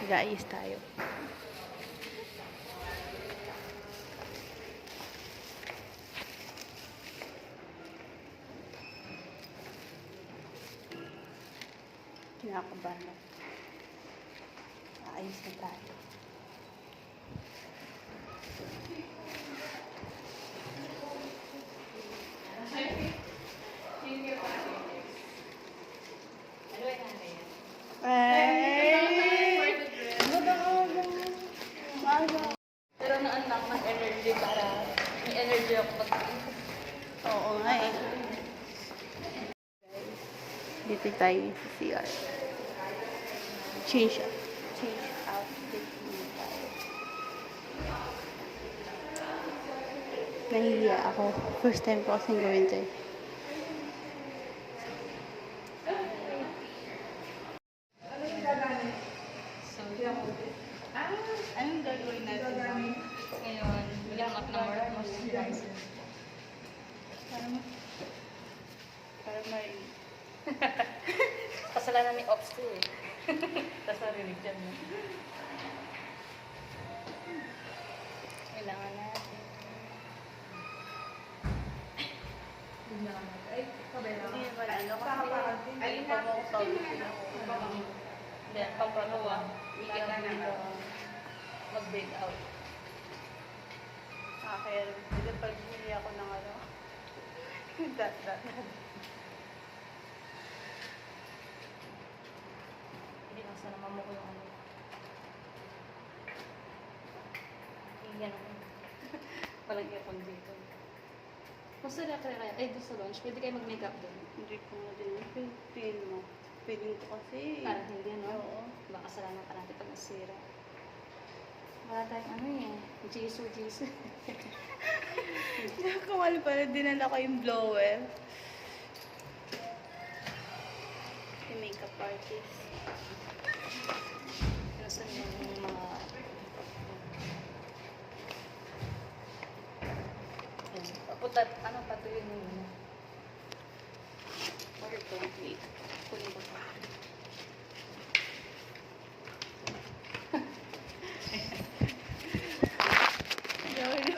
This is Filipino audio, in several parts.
Nag-aayos tayo. Kinakabahan na. Aayos na tayo. Pero naanak ng energy para may energy ako mag-inom. Oo nga eh. Dito tayo sa CR. Change outfit muna tayo. Nahihiya ako. First time ko kasing gawin to eh. So, Anong gagawin natin? ngayon, maghanap ng more moisturizer. Para marinig. Kasalanan ni Ops to eh. Tapos narinig dyan mo. Kailangan natin. Ay, kabela ka. Hindi naman ano kasi. Ay, pa mo ako Hindi, pampagawa. Iyan dito. Mag-break out. Kaya hindi pag hili ako ng ano. that. Hindi lang sana mamo ko yung ano. Iyan ako. Walang aircon dito. Kung sa kaya, ay doon sa launch, pwede kayo mag-makeup doon. Hindi ko nga din. Pin mo. Feeling ko kasi. Parang hindi, no? Oo. Baka salamat pa natin pag nasira. Wala tayong ano eh. Jisoo. Kamali pala, dinala ko yung blower. Yung makeup artist. Nasaan yung mga... Putat, ano, patuloy mo yun. Order ko. Wait. Kunin ko pa.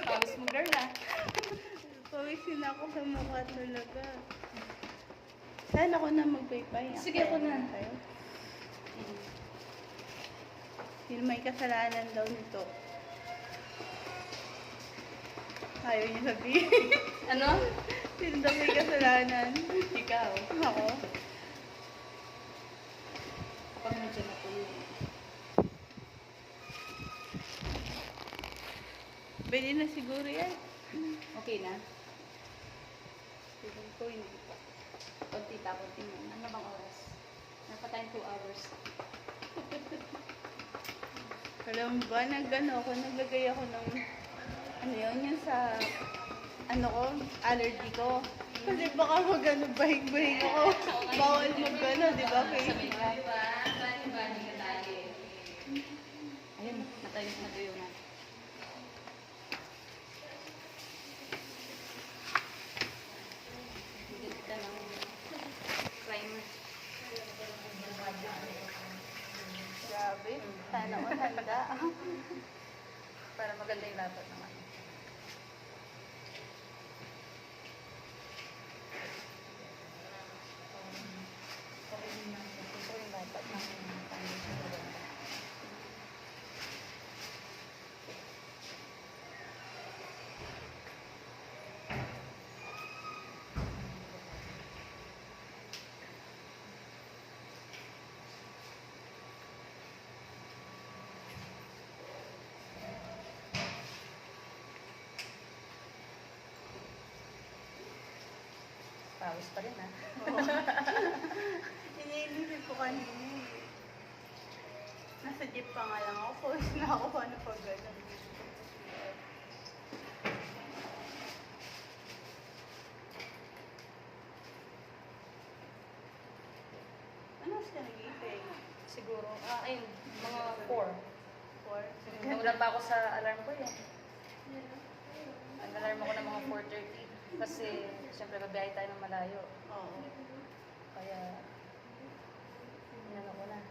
Pawis mo, girl, ah. Pawisin ako sa mukha talaga. Saan ako na magpaypay? Sige, ako na. Tayo. Sino may kasalanan daw nito? Ayaw niya sabihin. Ano? Sino daw may kasalanan? Ikaw. Ako? Kapag medyo na po yun. Pwede na siguro yan. Okay na? Feeling ko hindi pa. Konti mo. Ano bang oras? Napatayang 2 hours. Alam mo ba, naglagay ako ng, ano yun sa, ano ko, allergy ko. Kasi baka mag-ano, bahig-bahig ako. Bawal mag-ano, di ba? Sa makeup. Ayun, natuyo na. Ganda ng primer. Grabe, sana ko handa. Para maganda yung lapat naman. Ito yung lapat ng foundation. Pawis pa rin, ha? Iniisip ko kanina eh. Nasa jeep pa nga lang ako. Pawis na ako paano pag gano'n. Ano siya nag-iipig? Siguro, ayun, mga 4. 4? Nagulat pa ako sa alarm ko, eh. Ang alarm ako ng mga 4:30. Kasi, siyempre, babiyahe tayo ng malayo. Oo. Kaya, inano ko na.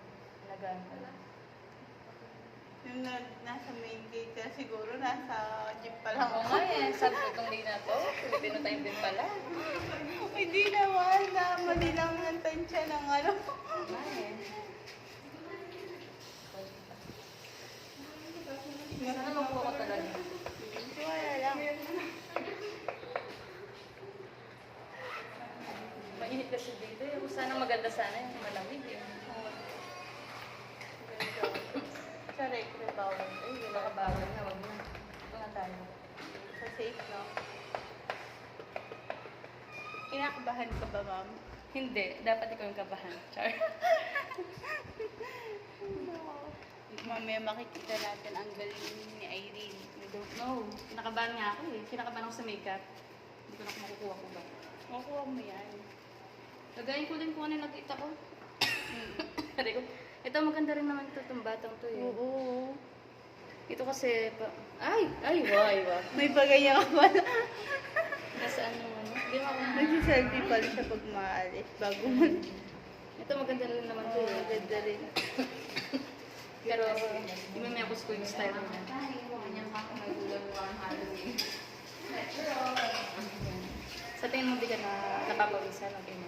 Nagaan ko na. Yung nasa main gate ka, siguro nasa jeep pa lang Oo ako. nga eh, sabi ko itong day na to, Filipino time din pala. Hindi naman, na mali lang ng tansya ng ano. Nga eh. Sana makuha ko talaga. Wala lang. Mainit kasi dito eh. Sana maganda sana yung malamig eh. Sa recre bawal. Ay, Hindi wala ka nakabawal na, wag na. Ito nga tayo. Sa safe, no? Kinakabahan ka ba, ma'am? Hindi, dapat ikaw yung kabahan. Char. Mamaya makikita natin ang galing ni Irene. I don't know. Kinakabahan nga ako eh. Kinakabahan ako sa makeup. Hindi ko na kung makukuha ko ba. Makuha mo yan. Lagayin ko din kung ano yung nakita ko. Sabi ko, ito maganda rin naman ito, itong batang to eh. Oo. Ito kasi, ay, why. May bagay ka pala. Nasaan yung ano? Hindi mo ako Nagsiselfie pala siya pag maalis bago man. Ito maganda rin naman to Oo, eh. ganda rin. Pero, imamiyakos ko yung style niya. Sa tingin mo di ka na napapawisan, okay mo?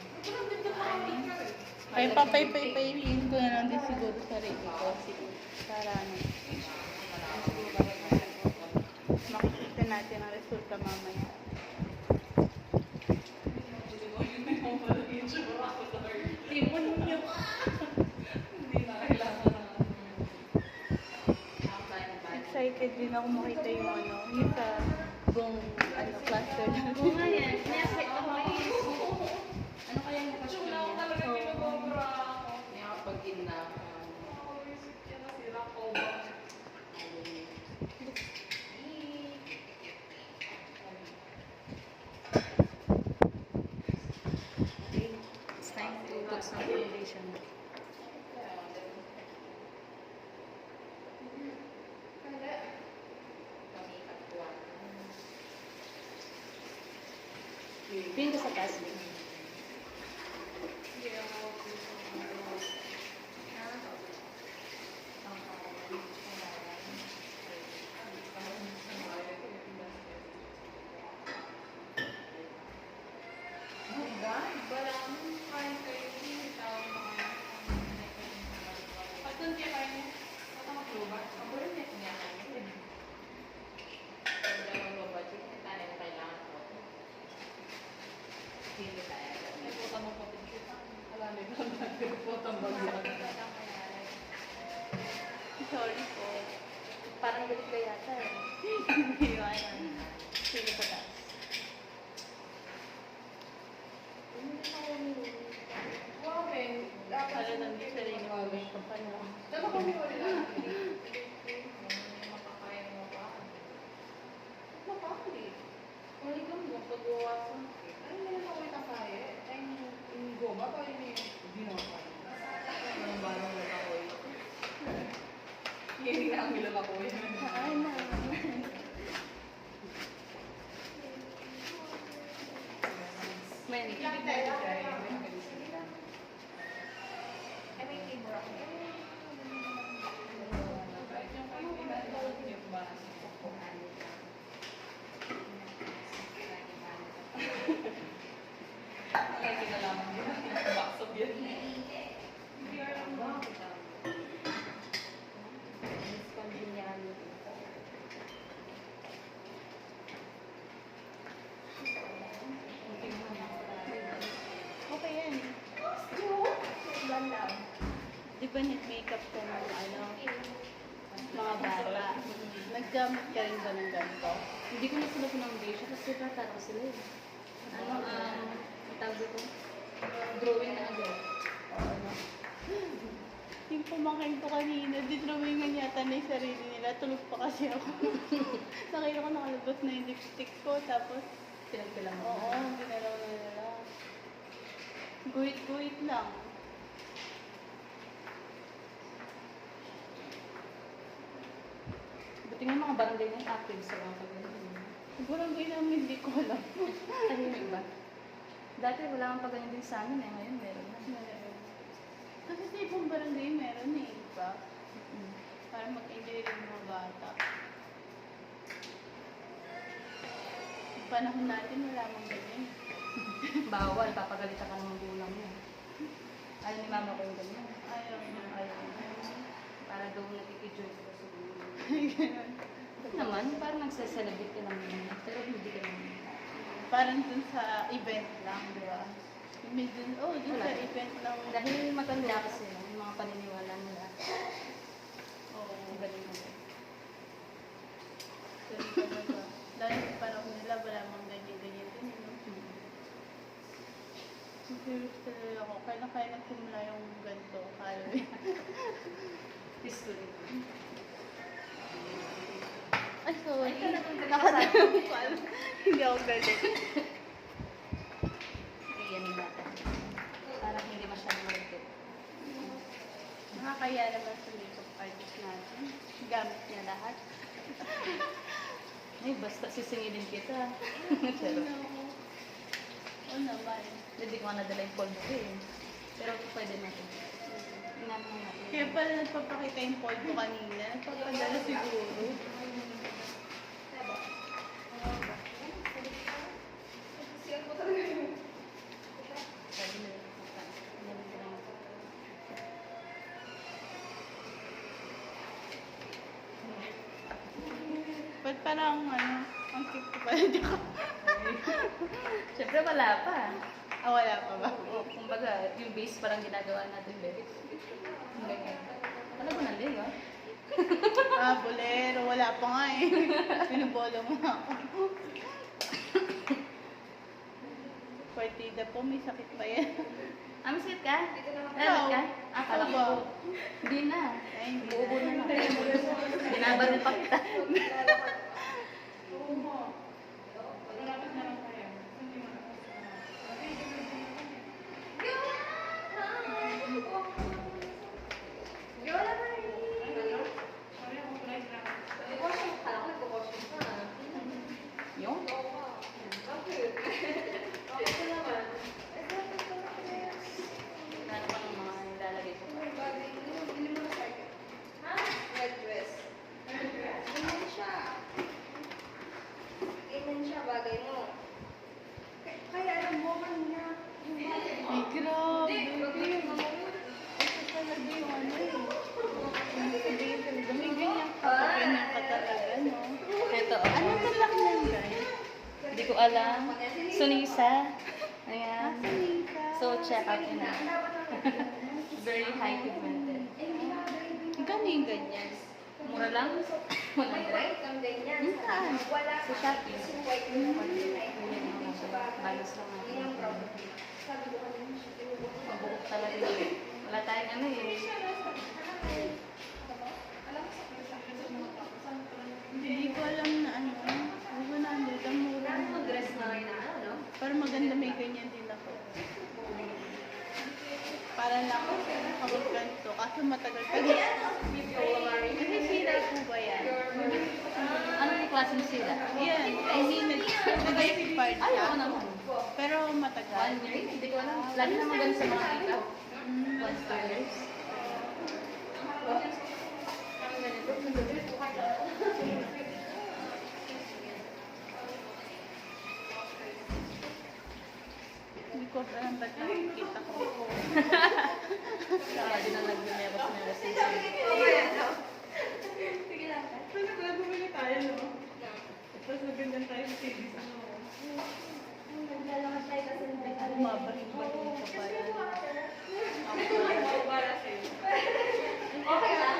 Ay, papay-pay-payin ko na lang din siguro sa sarili ko. Para ano. Makikita natin ang resulta mamaya. Tipon niyo. Excited din ako makita yung ano, yung sa buong ano, cluster natin. Oo nga yan. Kaya ako ay ano kaya yung question niya? It's time to put some foundation. Pin ka sa taas din. Sorry po. Parang galit ka yata eh. Hindi yun. Sige sa taas. Para nandito sa rin yung may kapano. Ay na. May Okay yan. Di ba makeup ka ng ano, mga bata? Naggamit ka rin ba ng ganito? hindi ko na sila foundation kasi bata ko sila eh. Ano, ang tawag ko? Drawing na agad. Ano? Yung pamangkin ko kanina, didrawingan yata na yung sarili nila. Tulog pa kasi ako. Nakita ko nakalabas na yung lipstick ko, tapos, Pinagpilang mo. oo, ginalaw na nila. Guhit-guhit lang. Buti nga mga barangay na yung active sa mga pag-ganyan. Siguro ang namin hindi ko alam. Tahimik ba? Dati wala kang pag-ganyan din sa amin eh. Ngayon meron na. Kasi sa ibang barangay meron eh, di ba? Para mag-enjoy rin mga bata. Yung panahon natin, wala mang ganyan. Bawal, papagalitan ka ng magulang mo. Ayaw ni mama ko yung ganyan. Ayaw na. Ayaw. Para daw nakikijay ko sa gulo. Ganun. Ba't naman? Parang nagsaselebrate ka lang naman. Pero hindi ka naman. Parang dun sa event lang, di ba? May dun, dun Wala. sa event lang. Dahil matanda kasi yung mga paniniwala nila. Oo. Iba din ako. Ganun talaga. Lalo sa panahon nila, wala mang ganyan-ganyan din, no? Curious talaga ako. Kailan kaya nagsimula yung ganito? Halloween. History. Ay, sorry. Ay, talagang Nakatanong ko. Hindi ako galit. Iyan natin. Para hindi masyadong malagkit. Nakakaya naman sa makeup artist natin. Gamit niya lahat. Ay, basta sisingilin kita. Pero, oo naman. Hindi ko nga nadala yung polvo ko eh. Pero pwede natin. Tingnan mo natin. Kaya pala nagpapakita yung polvo kanina. Nagpapadala siguro. Pwede na yung puta. Tingnan mo lang. Ba't parang ang cute ko pala dito. Siyempre wala pa. Wala pa ba? Oo, kumbaga, yung base parang ginagawa natin, baby. Ganyan. Ano ba nandun, no? Bolero. Wala pa nga eh. Pinubolo mo na ako. Partida po, may sakit pa yan. Masakit ka? Ikaw. Lalat ka? Akala Ikaw ko. ba? Hindi na. Ay, hindi Uubo na. na lang. Binabaril pa kita. Yung? Ano pa ng mga nilalagay ko pa? Bagay mo. Kaya alam mo kanina, yung bagay mo. Ay, grabe. Ito talaga yung sabihin talaga. May ganyan ka pa, ganyan ka talaga, no? Ito, Ano talak lang, guys? Hindi ko alam. Sunisa. Ayan. Nisa. So, check out yun na. Very high pigmented. Magkano yung ganyan? Mura lang. 100. White kang ganyan. Saan? Wala Sa Shopee. yung white mo naman. Balos lang Yun ang natin. problem. Sabi ko kanina siya, tinubok ko. Mabuhok talaga yun. Wala tayong ano eh. Hindi ko alam na ano. 100 ang mura. Dress na rin na ano? Pero maganda may ganyan din ako. Para lang ako kapag ganito. Kaso matagal-tagal. Kasi sira po ba yan? Ano yung klaseng sila? Yan. I mean, nag-expired Ay, siya. ako naman. Pero matagal. 1 year? Hindi ko alam. Lagi naman ganun sa mga kita. 1 years. Hindi ko alam ba't nakikita ko. Lagi na nag-meros siya. Ano pala bumili tayo, no? Tapos naganyan tayo sa TV sa Nagdalakas tayo kasi Bumabalik-balik ka pala. okay lang.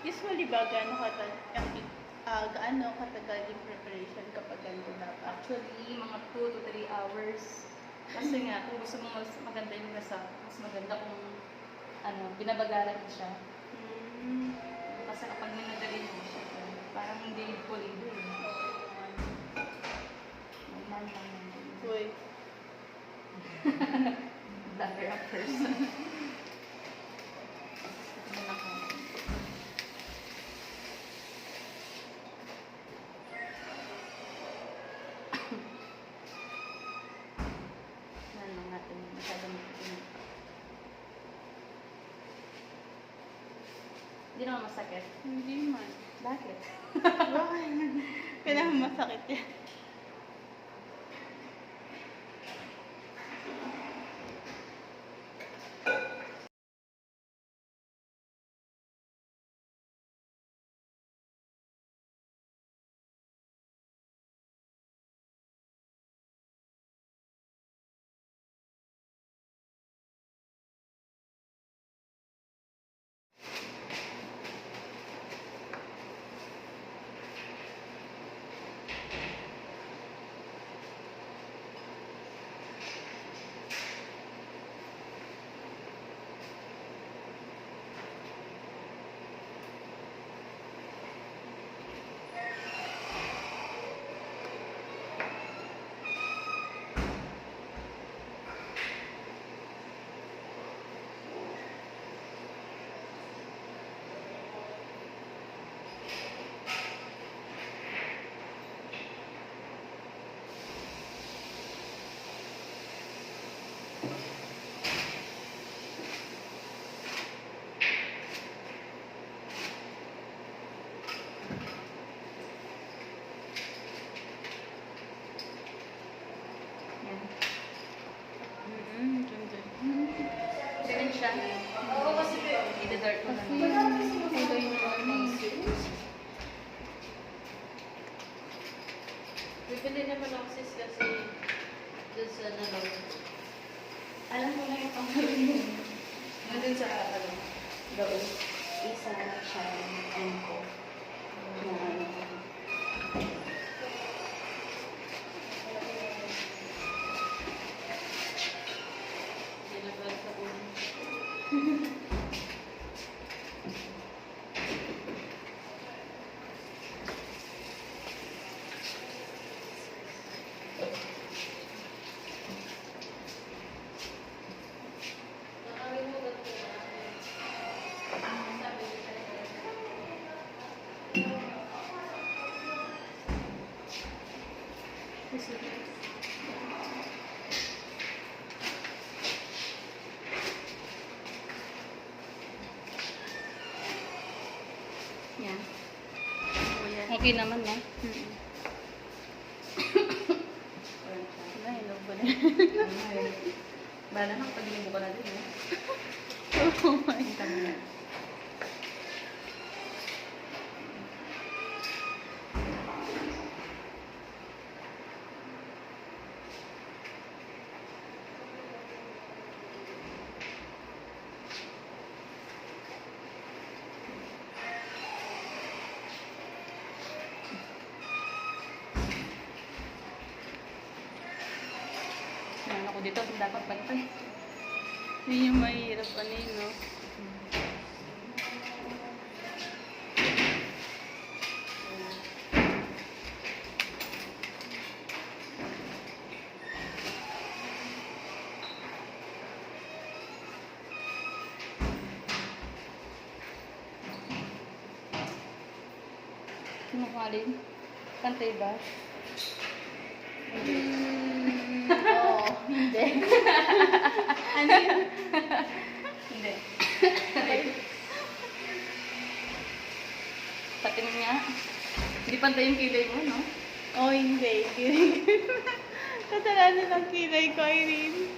Usually ba gaano katagal yung preparation kapag ganito dapat? Actually, mga 2 to 3 hours. Kasi nga, kung gusto mo mas maganda yung nasa, mas maganda kung binabagalan mo siya. Kasi kapag minadali mo siya, parang hindi pulido eh. Normal lang yun. Uy, Vlogger ang person. Ito na lang ako. Hindi naman masakit. Hindi man. Bakit? Bakit? Kailangan masakit yan. Yan. Ganda. Ganun siya. Oo, kasi Ida-dart ko na. Kulay na ano. bibili naman ako sis kasi dun sa nalaw. Alam ko na yung pangalan mo. Nandun sa, ano, doon. Isa siya and ko. Na ano. Ginagawa sa ulo. Yan. Oo, yan. Okay naman, no? Mm. Wala, hinog ba na? Bala na kapag inibo ka na din, no? Oh my Ang kami na. Yan ako dito, dapat pagpay. Yun yung mahirap ano yun, no? Kinukalin. Pantay ba? Oo, hindi. Ano yun? Hindi. Patingin nga. Hindi pantay yung kilay mo, no? Oh, hindi. Kasalanan ng kilay ko, Irene.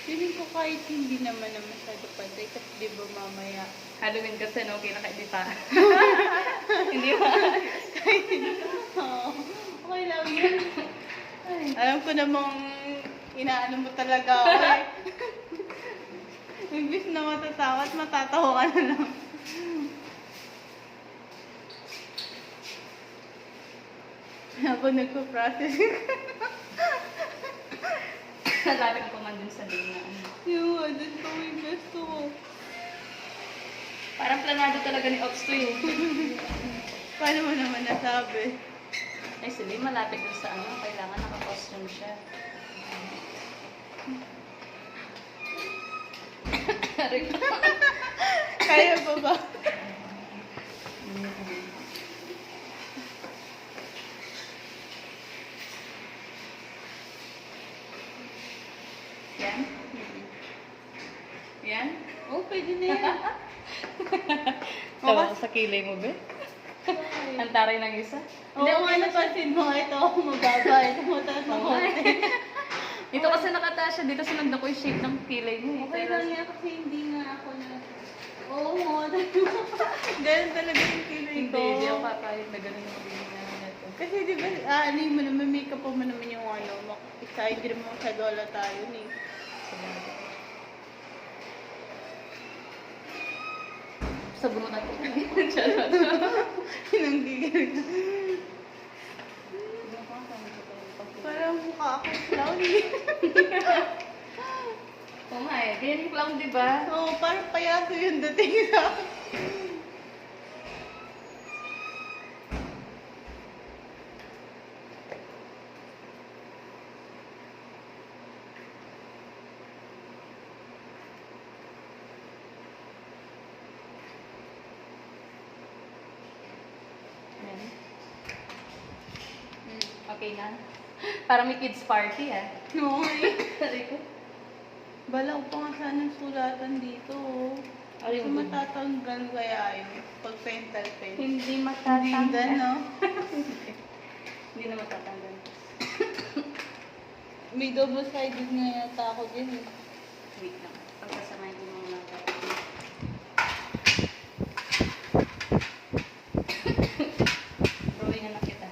Feeling ko kahit hindi naman na masyado pantay, kasi di ba mamaya, Halloween kasi, no? Kinakaedita. Hindi ba? oo, okay lang yun. Alam ko namang inaano mo talaga ako eh. Imbis na matatawa at matatawa ka na lang. Ako nagpo-process. Lalapit ko man dun sa day na ano. Yung ano ko yung gusto ko. Parang planado talaga ni Ops to eh. Paano mo naman nasabi? Ay, sige, malapit dun sa ano. Kailangan naka-costume siya. Kaya ba ba? pwede na yan. Tawa ko sa kilay mo, be. Ang taray ng isa. Oo nga, napansin mo, ito ako mababa, ito mataas na konti. Dito kasi nakataas siya. Dito sinundan ko yung shape ng kilay mo. Okay lang yan kasi hindi nga ako na... Oo mo, ganun talaga yung kilay ko. Hindi ako papayag na ganun yung magiging namin natin. Kasi di ba, ano yung mo naman, makeup mo naman yung ano, isa, hindi naman masyado halata yun eh. Sa bunutan ko. Charot. Hinanggigil ka. Parang mukha ako clown eh. Oo nga eh. Ganyan yung clown, di ba? Oo, parang payaso yung dating sa Ayan. Okay na. Parang may kids party ah. Oo eh. Sabi ko. Bala ko pa nga sana sulatan dito. Ay, Kasi yung matatanggal kaya yun. Pag pental pen. Hindi Hindi matatanggal. no? Hindi na matatanggal. May double-sided nga yata ako din eh. Wait lang. Pagkasamahin ko mga natin. Drawing na kita.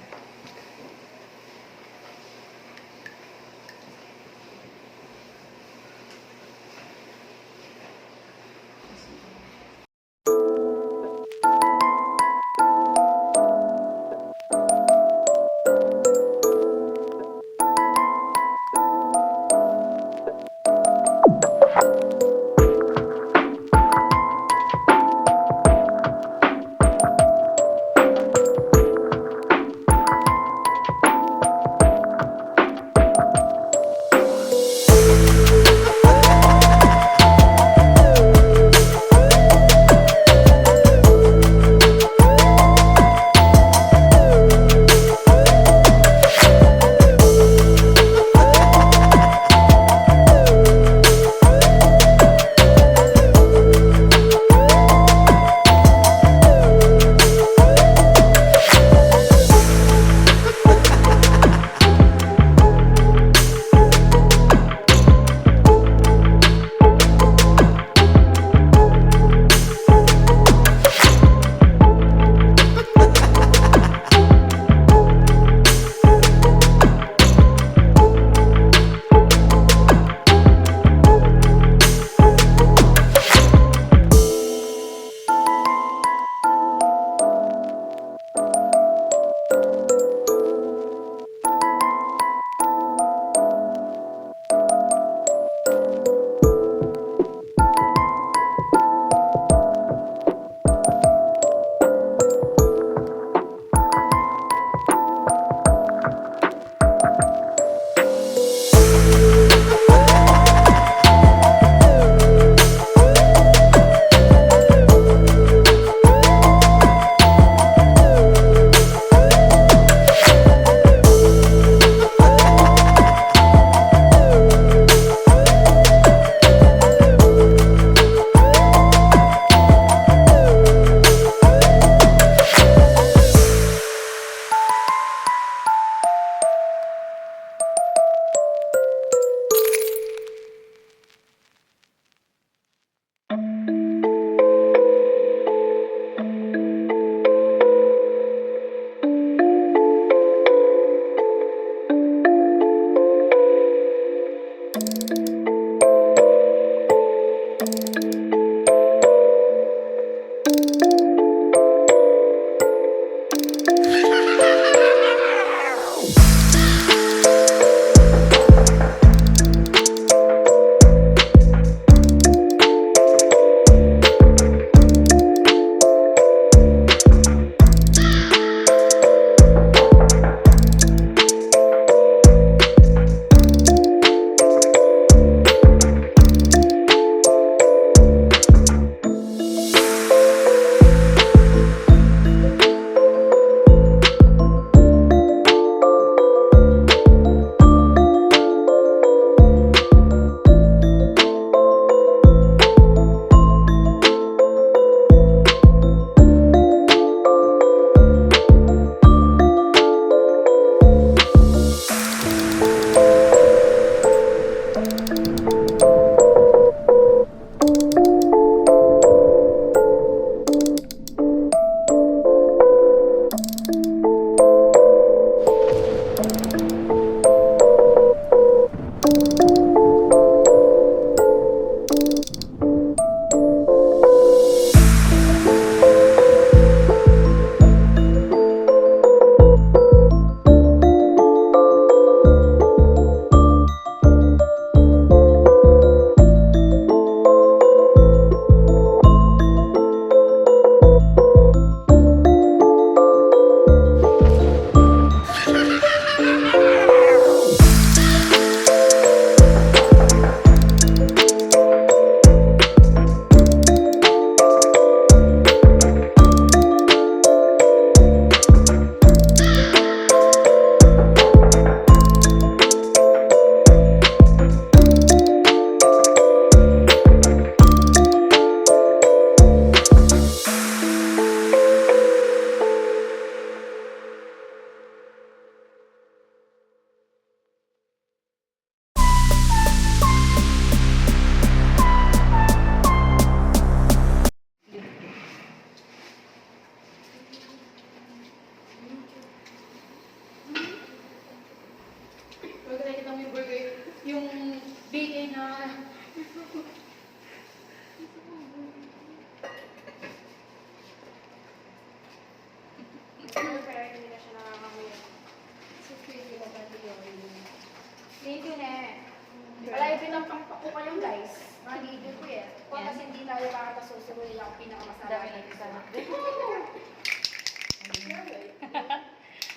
Palagi pinapakpak ko kayo guys. Nagigil ko eh. Kung Yan. kasi hindi tayo makakasusuloy ako pinakamasama. Dami lang isa.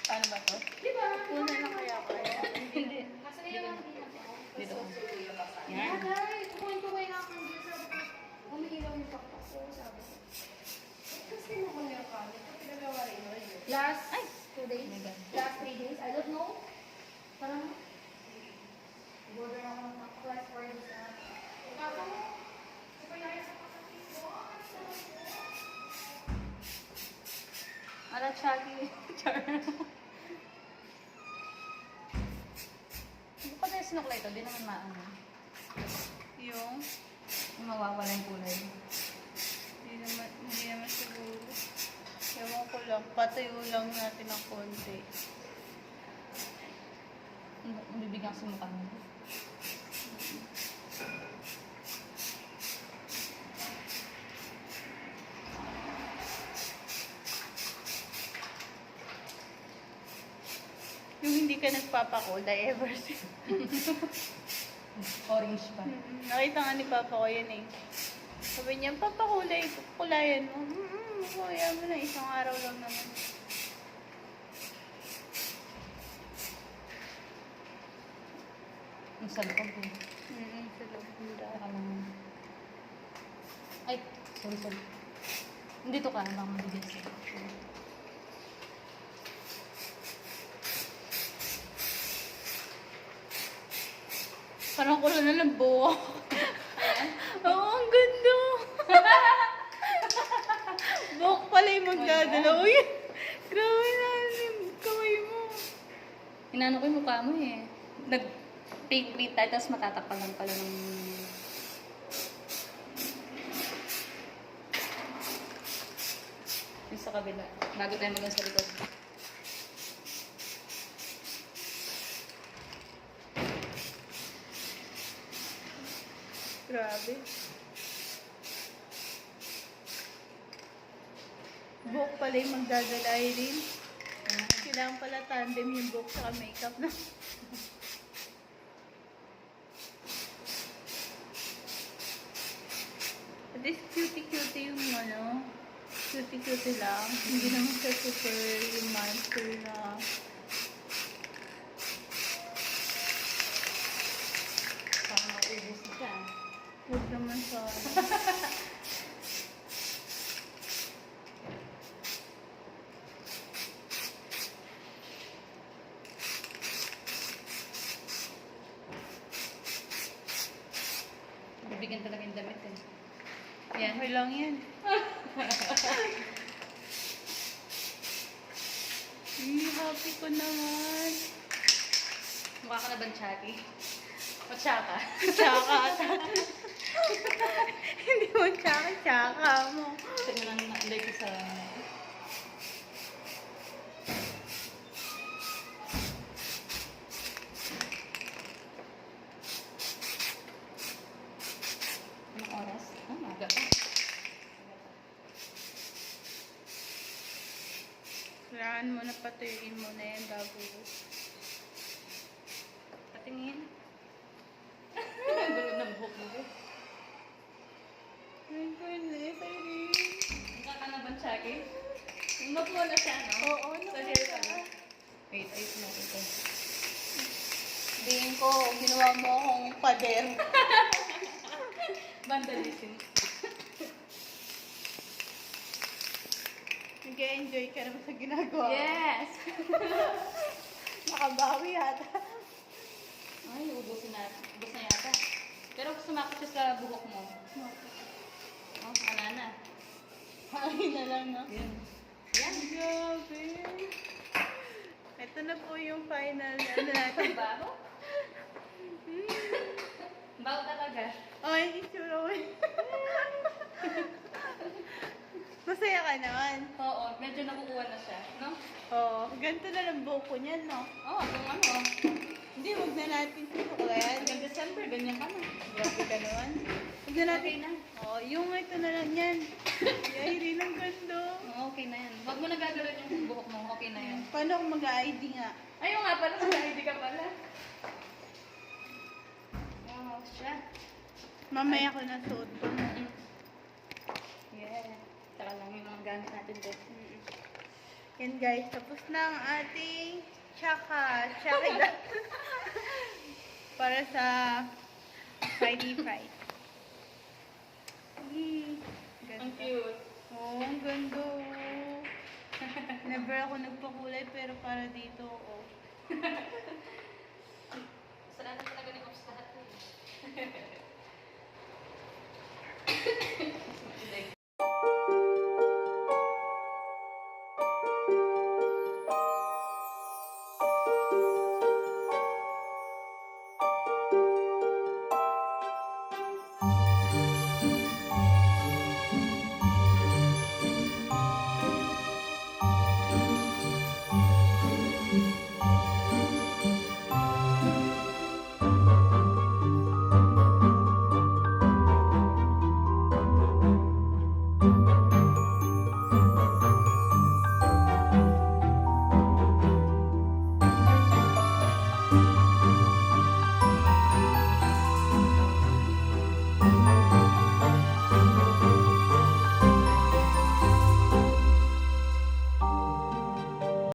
Paano ba to? Di ba? Una na kaya ako. Hindi. Kasi yung mga hindi na Dito. Yeah, Yan. guys. Kumain ko kayo na akong dito. Sabi ko, umiilaw yung pakpak ko. Sabi ko. Kasi mo ko yung kanin. Kasi nagawa rin yun. Last 2 days. Oh my God. Last 3 days. I don't know. Parang, order ako ng class for this. Ako, Ala, Chucky. Char. Bukas na sinukla ito, di naman maano. Yung, Yung mawawala yung kulay. hindi naman siguro. Ewan ko lang, patayo lang natin ng konti. Bibigyan ko sa mukha mo. Yung hindi ka nagpapakulay ever since. Orange pa. Nakita nga ni Papa ko yun eh. Sabi niya, papakulay, kulayan mo. Kaya mo na, isang araw lang naman. Yung sa loob eh. Sa loob ng Para daan. lang. Ay, sorry. Dito ka, baka mabigas. Parang kulo na ng buhok. Oo, ang ganda. Buhok pala yung magdadala. Uy, grabe na yung kamay mo. Inano ko yung mukha mo eh. Nag-paint tayo, tapos matatakpan lang pala ng... Yung sa kabila. Bago tayo magang sa likod. Grabe. Buhok pala yung magdadala rin. Kailangan pala tandem yung buhok sa makeup na. At least cutie-cutie yung ano. Cutie-cutie lang. Hindi naman siya super yung monster na. Parang maubos na siya. Huwag naman sa ano. Bibigyan talaga yung damit eh. Yan. Okay lang yan. Happy ko naman. Mukha ka na ba, Chucky? O Chaka? Tsaka ata. Hindi mo tsaka mo. Ito lang na-alay ko sa... Anong oras? Ah, maga pa. Kailangan mo na patuyuin mo na yan bago. Patingin. Gulo ng buhok mo. My goodness, Irene. Mukha ka na ba, Chucky? Makuha na siya, no? Oo, Sa naman hair siya. pala. Wait, ayos mo ito. Sabihin ko, ginawa mo akong pader. Vandalism. Nag-enjoy ka naman sa ginagawa. Yes! Nakabawi yata. Ay, ubusin na. Ubus na yata. Pero sumakot siya sa buhok mo. Oh, wala na. Ay na lang, no? Yan. Yan. Grabe. Ito na po yung final ano natin. Baho? Baho talaga. Ay, itsura mo. Masaya ka naman. Oo, medyo nakukuha na siya. No? Oo, ganito na lang buhok ko niyan, no? Oo, kung ano. Hindi, huwag na natin susuklayan. Hanggang December, ganyan ka na. Grabe ka naman. Huwag na natin. Okay na. Oo, yung ito na lang yan. Ay, rin ang ganda. Oo, okay na yan. Huwag mo nagagalaw yung buhok mo. Okay na yan. Paano kung mag-ID nga? Ayun nga pala, mag-ID ka pala. Oo nga Mamaya ko na suot to. Yeah. Saka lang yung mga gamit natin doon. Yan guys, tapos na ang ating tsaka para sa Friday fight. Ang cute. Oh, ang ganda. Never ako nagpakulay pero para dito, oh. Saan na talaga ni